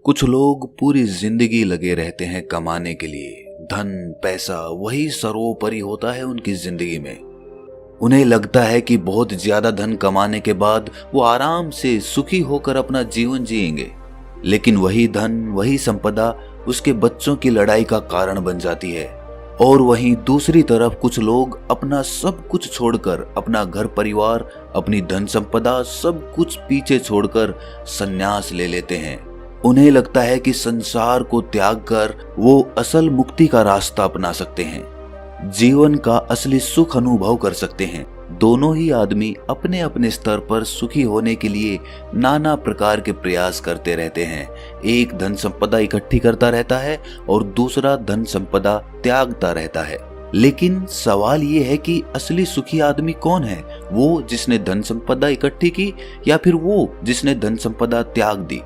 कुछ लोग पूरी जिंदगी लगे रहते हैं कमाने के लिए। धन पैसा वही सर्वोपरि होता है उनकी जिंदगी में। उन्हें लगता है कि बहुत ज्यादा धन कमाने के बाद वो आराम से सुखी होकर अपना जीवन जिएंगे, लेकिन वही धन वही संपदा उसके बच्चों की लड़ाई का कारण बन जाती है। और वहीं दूसरी तरफ कुछ लोग अपना सब कुछ छोड़कर, अपना घर परिवार, अपनी धन संपदा सब कुछ पीछे छोड़कर संन्यास ले लेते हैं। उन्हें लगता है कि संसार को त्याग कर वो असल मुक्ति का रास्ता अपना सकते हैं, जीवन का असली सुख अनुभव कर सकते हैं। दोनों ही आदमी अपने अपने स्तर पर सुखी होने के लिए नाना प्रकार के प्रयास करते रहते हैं। एक धन संपदा इकट्ठी करता रहता है और दूसरा धन संपदा त्यागता रहता है। लेकिन सवाल ये है कि असली सुखी आदमी कौन है? वो जिसने धन संपदा इकट्ठी की या फिर वो जिसने धन संपदा त्याग दी?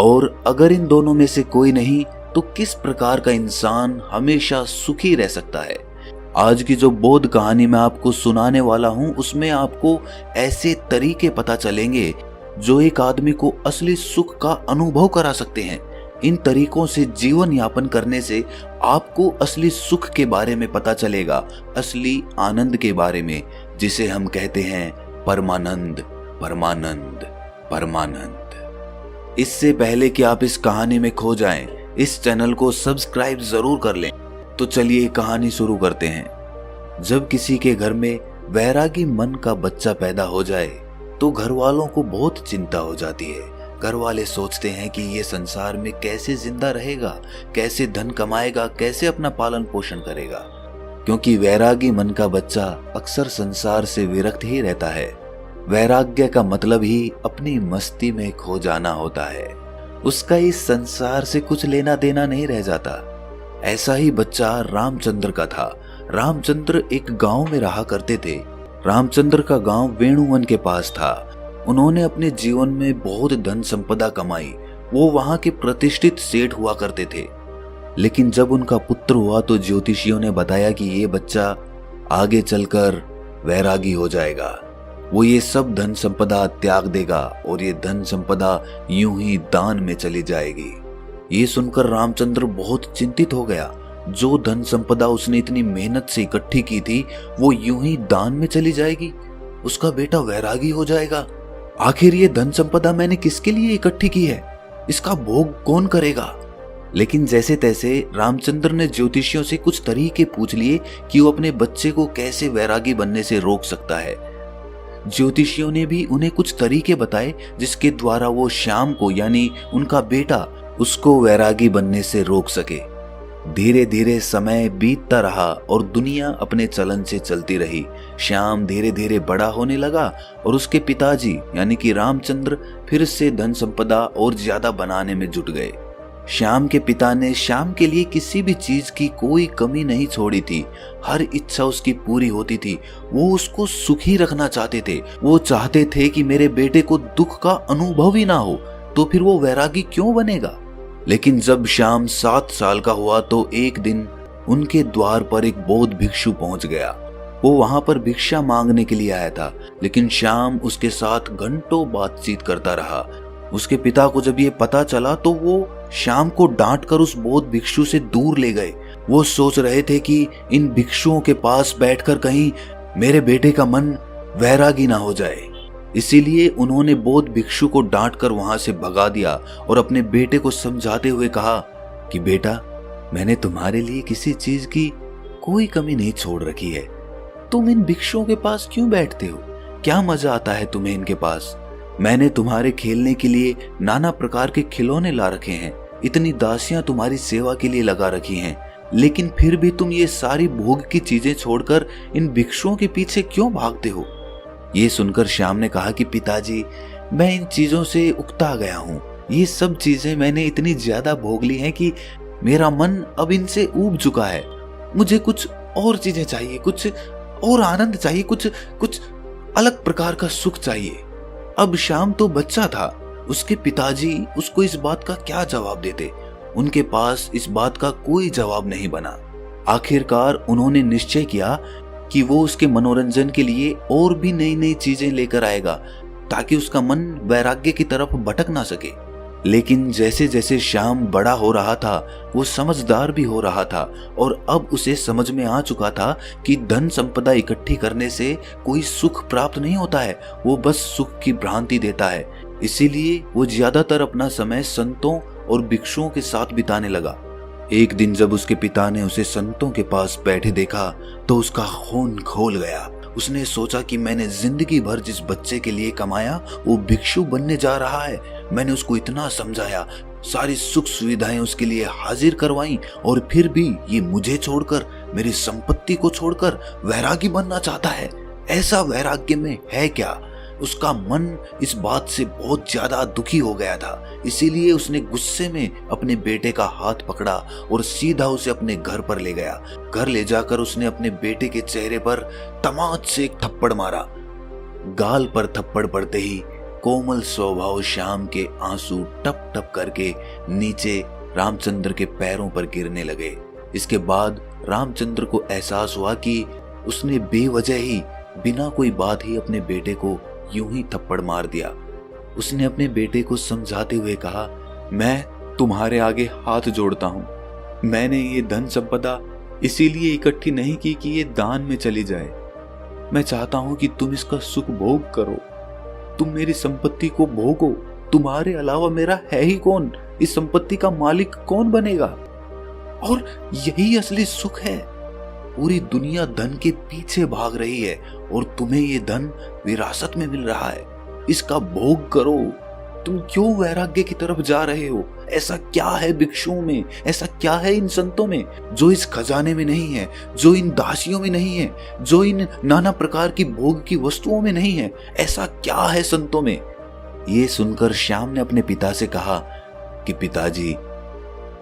और अगर इन दोनों में से कोई नहीं, तो किस प्रकार का इंसान हमेशा सुखी रह सकता है? आज की जो बोध कहानी मैं आपको सुनाने वाला हूं, उसमें आपको ऐसे तरीके पता चलेंगे जो एक आदमी को असली सुख का अनुभव करा सकते हैं। इन तरीकों से जीवन यापन करने से आपको असली सुख के बारे में पता चलेगा, असली आनंद के बारे में, जिसे हम कहते हैं परमानंद, परमानंद, परमानंद। इससे पहले कि आप इस कहानी में खो जाएं, इस चैनल को सब्सक्राइब जरूर कर लें। तो चलिए कहानी शुरू करते हैं। जब किसी के घर में वैरागी मन का बच्चा पैदा हो जाए तो घर वालों को बहुत चिंता हो जाती है। घर वाले सोचते हैं कि ये संसार में कैसे जिंदा रहेगा, कैसे धन कमाएगा, कैसे अपना पालन पोषण करेगा, क्योंकि वैरागी मन का बच्चा अक्सर संसार से विरक्त ही रहता है। वैराग्य का मतलब ही अपनी मस्ती में खो जाना होता है। उसका इस संसार से कुछ लेना देना नहीं रह जाता। ऐसा ही बच्चा रामचंद्र का था। रामचंद्र एक गांव में रहा करते थे। रामचंद्र का गांव वेणुवन के पास था। उन्होंने अपने जीवन में बहुत धन संपदा कमाई। वो वहां के प्रतिष्ठित सेठ हुआ करते थे। लेकिन जब उनका पुत्र हुआ तो ज्योतिषियों ने बताया कि ये बच्चा आगे चलकर वैरागी हो जाएगा। वो ये सब धन संपदा त्याग देगा और ये धन संपदा यूं ही दान में चली जाएगी। ये सुनकर रामचंद्र बहुत चिंतित हो गया। जो धन संपदा उसने इतनी मेहनत से इकट्ठी की थी वो यूं ही दान में चली जाएगी, उसका बेटा वैरागी हो जाएगा। आखिर ये धन संपदा मैंने किसके लिए इकट्ठी की है? इसका भोग कौन करेगा? लेकिन जैसे तैसे रामचंद्र ने ज्योतिषियों से कुछ तरीके पूछ लिए कि वो अपने बच्चे को कैसे वैरागी बनने से रोक सकता है। ज्योतिषियों ने भी उन्हें कुछ तरीके बताए जिसके द्वारा वो श्याम को, यानी उनका बेटा, उसको वैरागी बनने से रोक सके। धीरे धीरे समय बीतता रहा और दुनिया अपने चलन से चलती रही। श्याम धीरे धीरे बड़ा होने लगा और उसके पिताजी यानी कि रामचंद्र फिर से धन संपदा और ज्यादा बनाने में जुट गए। श्याम के पिता ने श्याम के लिए किसी भी चीज की कोई कमी नहीं छोड़ी थी। हर इच्छा उसकी पूरी होती थी। वो उसको सुखी रखना चाहते थे। वो चाहते थे कि मेरे बेटे को दुख का अनुभव ही ना हो, तो फिर वो वैरागी क्यों बनेगा? लेकिन जब श्याम 7 साल का हुआ तो एक दिन उनके द्वार पर एक बौद्ध भिक्षु पहुंच गया। वो वहां पर भिक्षा मांगने के लिए आया था, लेकिन श्याम उसके साथ घंटों बातचीत करता रहा। उसके पिता को जब ये पता चला तो वो श्याम को डांट कर उस बौद्ध भिक्षु से दूर ले गए। वो सोच रहे थे कि इन भिक्षुओं के पास बैठकर कहीं मेरे बेटे का मन वैरागी ना हो जाए। इसीलिए उन्होंने बौद्ध भिक्षु को डांट कर वहां से भगा दिया और अपने बेटे को समझाते हुए कहा कि बेटा, मैंने तुम्हारे लिए किसी चीज की कोई कमी नहीं छोड़ रखी है। तुम इन भिक्षुओं के पास क्यों बैठते हो? क्या मजा आता है तुम्हें इनके पास? मैंने तुम्हारे खेलने के लिए नाना प्रकार के खिलौने ला रखे हैं, इतनी दासियां तुम्हारी सेवा के लिए लगा रखी हैं, लेकिन फिर भी तुम ये सारी भोग की चीजें छोड़कर इन भिक्षुओं के पीछे क्यों भागते हो? ये सुनकर श्याम ने कहा कि पिताजी, मैं इन चीजों से उकता गया हूँ। ये सब चीजें मैंने इतनी ज्यादा भोग ली हैं कि मेरा मन अब इनसे ऊब चुका है। मुझे कुछ और चीजें चाहिए, कुछ और आनंद चाहिए, कुछ अलग प्रकार का सुख चाहिए। अब श्याम तो बच्चा था। उसके पिताजी उसको इस बात का क्या जवाब देते? उनके पास इस बात का कोई जवाब नहीं बना। आखिरकार उन्होंने निश्चय किया कि वो उसके मनोरंजन के लिए और भी नई नई चीजें लेकर आएगा ताकि उसका मन वैराग्य की तरफ भटक ना सके। लेकिन जैसे जैसे श्याम बड़ा हो रहा था वो समझदार भी हो रहा था और अब उसे समझ में आ चुका था कि धन संपदा इकट्ठी करने से कोई सुख प्राप्त नहीं होता है, वो बस सुख की भ्रांति देता है। इसीलिए वो ज्यादातर अपना समय संतों और भिक्षुओं के साथ बिताने लगा। एक दिन जब उसके पिता ने उसे संतों के पास बैठे देखा तो उसका खून खौल गया। उसने सोचा कि मैंने जिंदगी भर जिस बच्चे के लिए कमाया वो भिक्षु बनने जा रहा है। मैंने उसको इतना समझाया, सारी सुख सुविधाएं उसके लिए हाजिर करवाई और फिर भी ये मुझे छोड़कर, मेरी संपत्ति को छोड़कर वैरागी बनना चाहता है। ऐसा वैराग्य में है क्या? उसका मन इस बात से बहुत ज्यादा दुखी हो गया था। इसीलिए उसने गुस्से में अपने बेटे का हाथ पकड़ा और सीधा उसे अपने घर पर ले गया। घर ले जाकर उसने अपने बेटे के चेहरे पर तमाच से एक थप्पड़ मारा। गाल पर थप्पड़ पड़ते ही कोमल स्वभाव श्याम के आंसू टप टप करके नीचे रामचंद्र के पैरों पर गिरने लगे। इसके बाद रामचंद्र को एहसास हुआ कि उसने बेवजह ही, बिना कोई बात ही अपने बेटे को यूं ही थप्पड़ मार दिया। उसने अपने बेटे को समझाते हुए कहा, मैं तुम्हारे आगे हाथ जोड़ता हूं। मैंने ये धन संपदा इसीलिए इकट्ठी नहीं की कि ये दान में चली जाए। मैं चाहता हूं कि तुम इसका सुख भोग करो। तुम मेरी संपत्ति को भोगो। तुम्हारे अलावा मेरा है ही कौन? इस संपत्ति का मालिक कौन बनेगा? और यही असली सुख है। पूरी दुनिया धन के पीछे भाग रही है और तुम्हें ये धन विरासत में मिल रहा है। इसका भोग करो। तुम क्यों वैराग्य की तरफ जा रहे हो? ऐसा क्या है भिक्षुओं में, ऐसा क्या है इन संतों में जो इस खजाने में नहीं है, जो इन दासियों में नहीं है, जो इन नाना प्रकार की भोग की वस्तुओं में नहीं है? ऐसा क्या है संतों में? ये सुनकर श्याम ने अपने पिता से कहा कि पिताजी,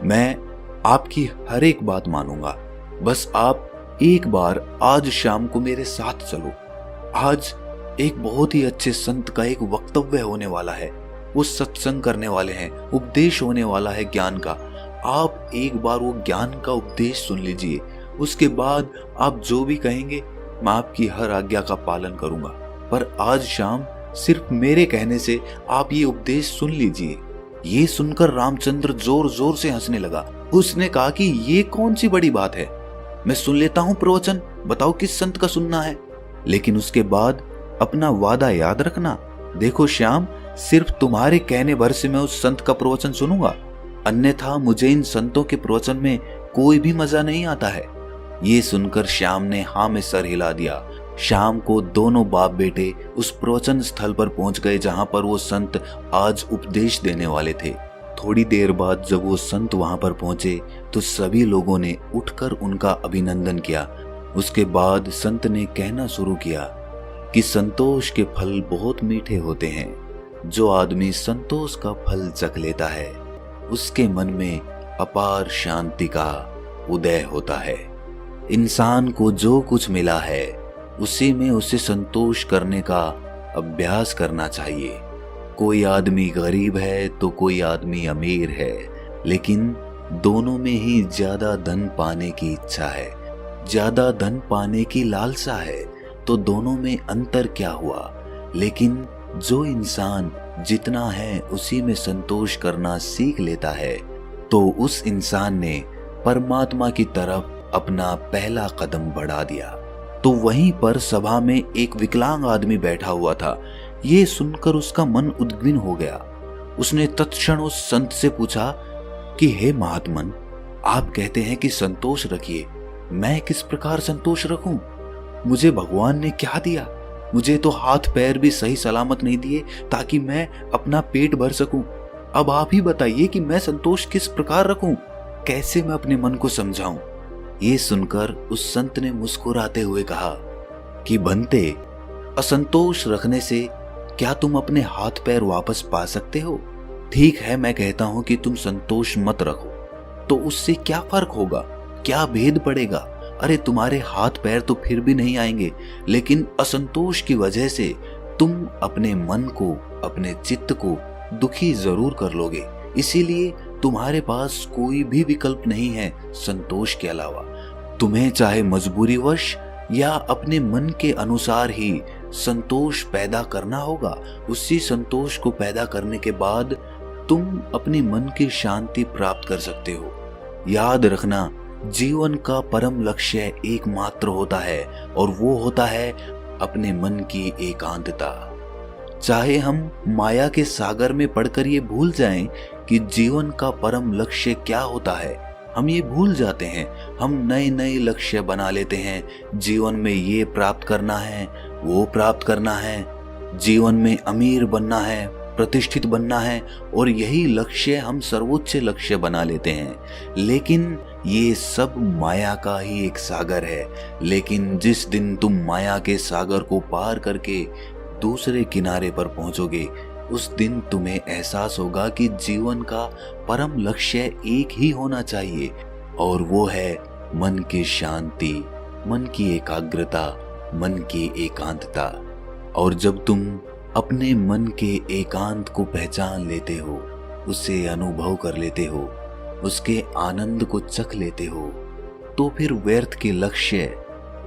मैं आपकी हर एक बात मानूंगा, बस आप एक बार आज शाम को मेरे साथ चलो। आज एक बहुत ही अच्छे संत का एक वक्तव्य होने वाला है। वो सत्संग करने वाले हैं, उपदेश होने वाला है ज्ञान का। आप एक बार वो ज्ञान का उपदेश सुन लीजिए। उसके बाद आप जो भी कहेंगे मैं आपकी हर आज्ञा का पालन करूंगा, पर आज शाम सिर्फ मेरे कहने से आप ये उपदेश सुन लीजिए। ये सुनकर रामचंद्र जोर जोर से हंसने लगा। उसने कहा कि ये कौन सी बड़ी बात है, मैं सुन लेता हूं प्रवचन, बताओ किस संत का सुनना है। लेकिन उसके बाद अपना वादा याद रखना। देखो श्याम, सिर्फ तुम्हारे कहने भर से मैं उस संत का प्रवचन सुनूंगा, अन्यथा मुझे इन संतों के प्रवचन में कोई भी मजा नहीं आता है। ये सुनकर श्याम ने हाँ में सर हिला दिया। शाम को दोनों बाप बेटे उस प्रवचन स्थल पर पहुंच गए जहां पर वो संत आज उपदेश देने वाले थे। थोड़ी देर बाद जब वो संत वहां पर पहुंचे तो सभी लोगों ने उठकर उनका अभिनंदन किया। उसके बाद संत ने कहना शुरू किया कि संतोष के फल बहुत मीठे होते हैं। जो आदमी संतोष का फल चख लेता है उसके मन में अपार शांति का उदय होता है। इंसान को जो कुछ मिला है उसी में उसे संतोष करने का अभ्यास करना चाहिए। कोई आदमी गरीब है तो कोई आदमी अमीर है, लेकिन दोनों में ही ज्यादा धन पाने की इच्छा है, ज्यादा धन पाने की लालसा है, तो दोनों में अंतर क्या हुआ। लेकिन जो इंसान जितना है उसी में संतोष करना सीख लेता है तो उस इंसान ने परमात्मा की तरफ अपना पहला कदम बढ़ा दिया। तो वहीं पर सभा में एक विकलांग आदमी बैठा हुआ था। ये सुनकर उसका मन उद्विग्न हो गया। उसने तत्क्षण उस संत से पूछा कि हे महात्मन, आप कहते हैं कि संतोष रखिए, मैं किस प्रकार संतोष रखूं? मुझे भगवान ने क्या दिया? मुझे तो हाथ पैर भी सही सलामत नहीं दिए ताकि मैं अपना पेट भर सकूं। अब आप ही बताइए कि मैं संतोष किस प्रकार रखूं? कैसे मैं अपने मन को समझाऊं? ये सुनकर उस संत ने मुस्कुराते हुए कहा कि बनते, असंतोष रखने से क्या तुम अपने हाथ पैर वापस पा सकते हो? ठीक है, मैं कहता हूं कि तुम संतोष मत रखो, तो उससे क्या फर्क होगा, क्या भेद पड़ेगा? अरे तुम्हारे हाथ पैर तो फिर भी नहीं आएंगे, लेकिन असंतोष की वजह से तुम अपने मन को, अपने चित्त को दुखी जरूर कर लोगे। इसीलिए तुम्हारे पास कोई भी विकल्प नहीं है संतोष के अलावा। तुम्हें चाहे मजबूरीवश या अपने मन के अनुसार ही संतोष पैदा करना होगा। उसी संतोष को पैदा करने के बाद तुम अपने मन की शांति प्राप्त कर सकते हो। याद रखना, जीवन का परम लक्ष्य एकमात्र होता है और वो होता है अपने मन की एकांतता। चाहे हम माया के सागर में पड़कर ये भूल जाएं कि जीवन का परम लक्ष्य क्या होता है, हम ये भूल जाते हैं। हम नए नए लक्ष्य बना लेते हैं। जीवन में ये प्राप्त करना है, वो प्राप्त करना है, जीवन में अमीर बनना है, प्रतिष्ठित बनना है, और यही लक्ष्य हम सर्वोच्च लक्ष्य बना लेते हैं। लेकिन ये सब माया का ही एक सागर है। लेकिन जिस दिन तुम माया के सागर को पार करके दूसरे किनारे पर पहुंचोगे, उस दिन तुम्हें एहसास होगा कि जीवन का परम लक्ष्य एक ही होना चाहिए, और वो है मन की शांति, मन की एकाग्रता, मन की एकांतता। और जब तुम अपने मन के एकांत को पहचान लेते हो, उसे अनुभव कर लेते हो, उसके आनंद को चख लेते हो, तो फिर व्यर्थ के लक्ष्य,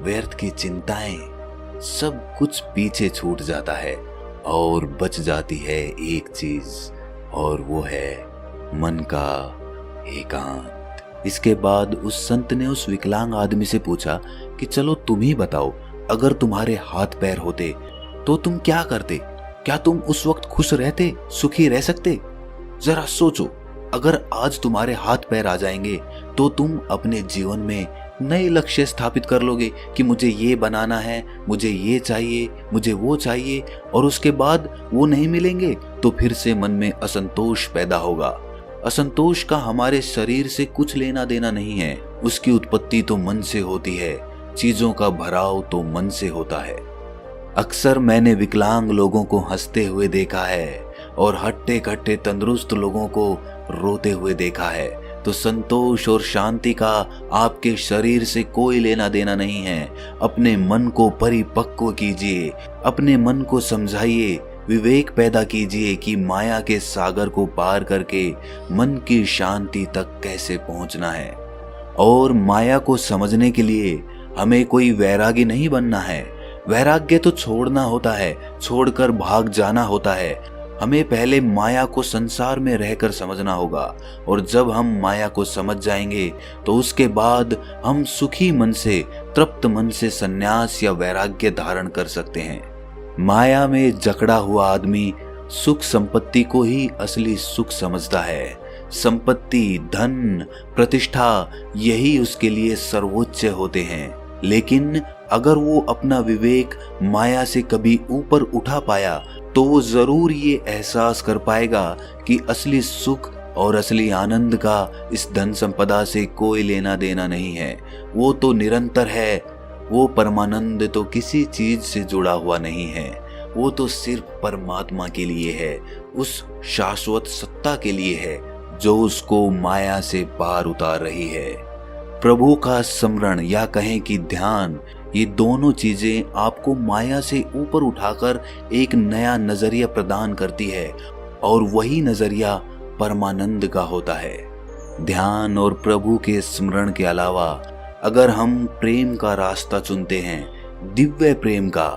व्यर्थ की चिंताएं, सब कुछ पीछे छूट जाता है और बच जाती है एक चीज, और वो है मन का एकांत। इसके बाद उस संत ने उस विकलांग आदमी से पूछा कि चलो तुम ही बताओ, अगर तुम्हारे हाथ पैर होते तो तुम क्या करते? क्या तुम उस वक्त खुश रहते, सुखी रह सकते? जरा सोचो, अगर आज तुम्हारे हाथ पैर आ जाएंगे तो तुम अपने जीवन में नए लक्ष्य स्थापित कर लोगे कि मुझे ये बनाना है, मुझे ये चाहिए, मुझे वो चाहिए, और उसके बाद वो नहीं मिलेंगे तो फिर से मन में असंतोष पैदा होगा। असंतोष का हमारे शरीर से कुछ लेना देना नहीं है, उसकी उत्पत्ति तो मन से होती है, चीजों का भराव तो मन से होता है। अक्सर मैंने विकलांग लोगों को हंसते हुए देखा है और हट्टे कट्टे तंदुरुस्त लोगों को रोते हुए देखा है। तो संतोष और शांति का आपके शरीर से कोई लेना देना नहीं है। अपने मन को परिपक्व कीजिए, अपने मन को समझाइए, विवेक पैदा कीजिए कि माया के सागर को पार करके मन की शांति तक कैसे पहुंचना है। और माया को समझने के लिए हमें कोई वैरागी नहीं बनना है। वैराग्य तो छोड़ना होता है, छोड़कर भाग जाना होता है। हमें पहले माया को संसार में रहकर समझना होगा, और जब हम माया को समझ जाएंगे तो उसके बाद हम सुखी मन से, तृप्त मन से संन्यास या वैराग्य धारण कर सकते हैं। माया में जकड़ा हुआ आदमी सुख संपत्ति को ही असली सुख समझता है। संपत्ति, धन, प्रतिष्ठा, यही उसके लिए सर्वोच्च होते हैं। लेकिन अगर वो अपना विवेक माया से कभी ऊपर उठा पाया तो वो जरूर ये एहसास कर पाएगा कि असली सुख और असली आनंद का इस धन संपदा से कोई लेना देना नहीं है। वो तो निरंतर है। वो परमानंद तो किसी चीज से जुड़ा हुआ नहीं है। वो तो सिर्फ परमात्मा के लिए है, उस शाश्वत सत्ता के लिए है जो उसको माया से पार उतार रही है। प्रभु का स्मरण या कहें कि ध्यान, ये दोनों चीजें आपको माया से ऊपर उठाकर एक नया नजरिया प्रदान करती है, और वही नजरिया परमानंद का होता है। ध्यान और प्रभु के स्मरण के अलावा अगर हम प्रेम का रास्ता चुनते हैं, दिव्य प्रेम का,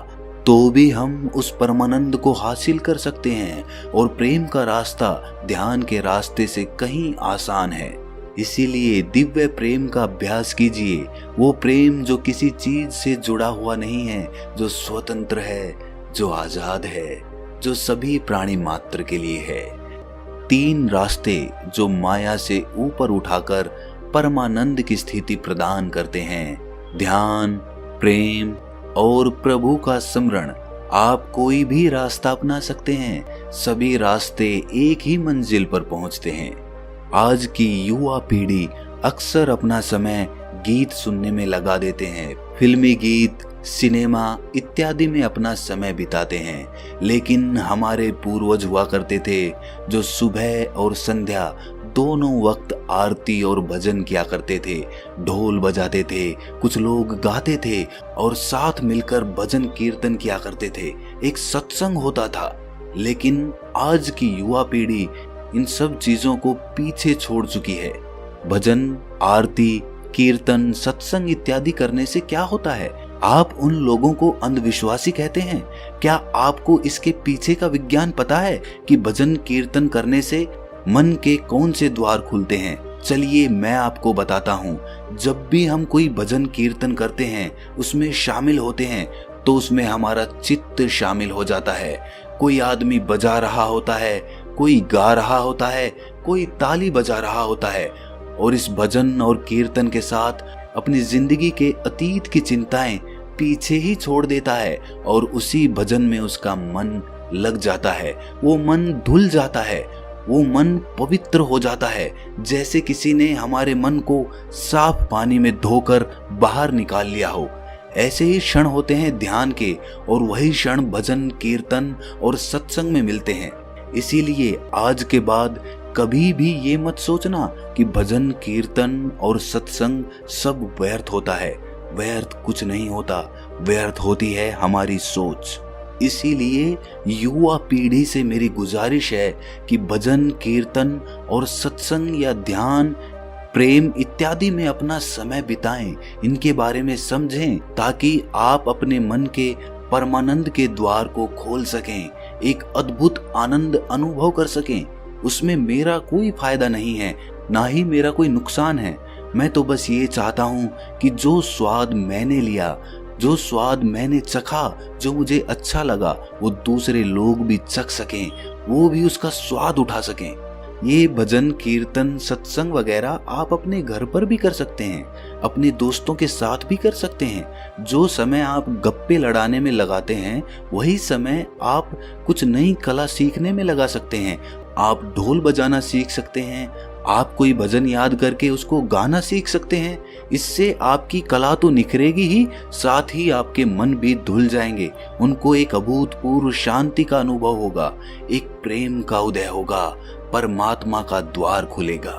तो भी हम उस परमानंद को हासिल कर सकते हैं। और प्रेम का रास्ता ध्यान के रास्ते से कहीं आसान है। इसीलिए दिव्य प्रेम का अभ्यास कीजिए। वो प्रेम जो किसी चीज से जुड़ा हुआ नहीं है, जो स्वतंत्र है, जो आजाद है, जो सभी प्राणी मात्र के लिए है। 3 रास्ते जो माया से ऊपर उठाकर परमानंद की स्थिति प्रदान करते हैं, ध्यान, प्रेम और प्रभु का स्मरण। आप कोई भी रास्ता अपना सकते हैं, सभी रास्ते एक ही मंजिल पर पहुंचते हैं। आज की युवा पीढ़ी अक्सर अपना समय गीत सुनने में लगा देते हैं, फिल्मी गीत, सिनेमा इत्यादि में अपना समय बिताते हैं। लेकिन हमारे पूर्वज हुआ करते थे जो सुबह और संध्या दोनों वक्त आरती और भजन किया करते थे, ढोल बजाते थे, कुछ लोग गाते थे और साथ मिलकर भजन कीर्तन किया करते थे। एक सत्संग होता था। लेकिन आज की युवा पीढ़ी इन सब चीजों को पीछे छोड़ चुकी है। भजन, आरती, कीर्तन, सत्संग इत्यादि करने से क्या होता है? आप उन लोगों को अंधविश्वासी कहते हैं। क्या आपको इसके पीछे का विज्ञान पता है कि भजन कीर्तन करने से मन के कौन से द्वार खुलते हैं? चलिए मैं आपको बताता हूँ। जब भी हम कोई भजन कीर्तन करते हैं, उसमें शामिल होते हैं, तो उसमें हमारा चित्त शामिल हो जाता है। कोई आदमी बजा रहा होता है, कोई गा रहा होता है, कोई ताली बजा रहा होता है, और इस भजन और कीर्तन के साथ अपनी जिंदगी के अतीत की चिंताएं पीछे ही छोड़ देता है और उसी भजन में उसका मन लग जाता है। वो मन धुल जाता है, वो मन पवित्र हो जाता है, जैसे किसी ने हमारे मन को साफ पानी में धोकर बाहर निकाल लिया हो। ऐसे ही क्षण होते हैं ध्यान के, और वही क्षण भजन कीर्तन और सत्संग में मिलते हैं। इसीलिए आज के बाद कभी भी ये मत सोचना कि भजन कीर्तन और सत्संग सब व्यर्थ होता है। व्यर्थ कुछ नहीं होता, व्यर्थ होती है हमारी सोच। इसीलिए युवा पीढ़ी से मेरी गुजारिश है कि भजन कीर्तन और सत्संग या ध्यान, प्रेम इत्यादि में अपना समय बिताएं, इनके बारे में समझें, ताकि आप अपने मन के परमानंद के द्वार को खोल सकें, एक अद्भुत आनंद अनुभव कर सकें। उसमें मेरा कोई फायदा नहीं है, ना ही मेरा कोई नुकसान है। मैं तो बस ये चाहता हूँ कि जो स्वाद मैंने लिया, जो स्वाद मैंने चखा, जो मुझे अच्छा लगा, वो दूसरे लोग भी चख सकें, वो भी उसका स्वाद उठा सकें। ये भजन कीर्तन सत्संग वगैरह आप अपने घर पर भी कर सकते हैं, अपने दोस्तों के साथ भी कर सकते हैं। जो समय आप गप्पे लड़ाने में लगाते हैं, वही समय आप कुछ नई कला सीखने में लगा सकते हैं। आप ढोल बजाना सीख सकते हैं, आप कोई भजन याद करके उसको गाना सीख सकते हैं। इससे आपकी कला तो निखरेगी ही, साथ ही आपके मन भी धुल जाएंगे। उनको एक अभूतपूर्व शांति का अनुभव होगा, एक प्रेम का उदय होगा, परमात्मा का द्वार खुलेगा।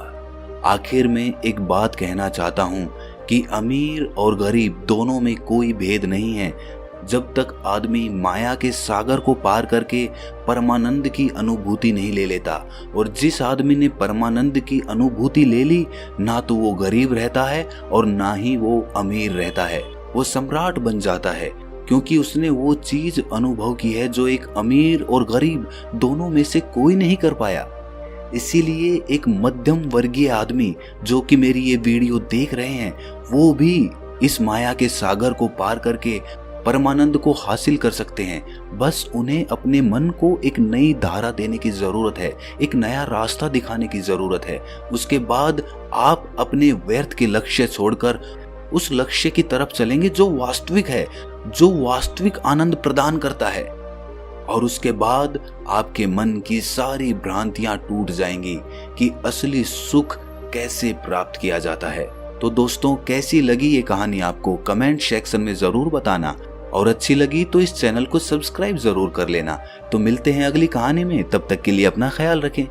आखिर में एक बात कहना चाहता हूँ कि अमीर और गरीब दोनों में कोई भेद नहीं है। जब तक आदमी माया के सागर को पार करके परमानंद की अनुभूति नहीं ले लेता, और जिस आदमी ने परमानंद की अनुभूति ले ली, ना तो वो गरीब रहता है और ना ही वो अमीर रहता है। वो सम्राट बन जाता है, क्योंकि उसने वो चीज अनुभव की है जो एक अमीर और गरीब दोनों में से कोई नहीं कर पाया। इसीलिए एक मध्यम वर्गीय आदमी जो कि मेरी ये वीडियो देख रहे हैं, वो भी इस माया के सागर को पार करके परमानंद को हासिल कर सकते हैं। बस उन्हें अपने मन को एक नई धारा देने की जरूरत है, एक नया रास्ता दिखाने की जरूरत है। उसके बाद आप अपने व्यर्थ के लक्ष्य छोड़कर उस लक्ष्य की तरफ चलेंगे जो वास्तविक है, जो वास्तविक आनंद प्रदान करता है। और उसके बाद आपके मन की सारी भ्रांतियां टूट जाएंगी कि असली सुख कैसे प्राप्त किया जाता है। तो दोस्तों, कैसी लगी ये कहानी आपको कमेंट सेक्शन में जरूर बताना, और अच्छी लगी तो इस चैनल को सब्सक्राइब जरूर कर लेना। तो मिलते हैं अगली कहानी में, तब तक के लिए अपना ख्याल रखें।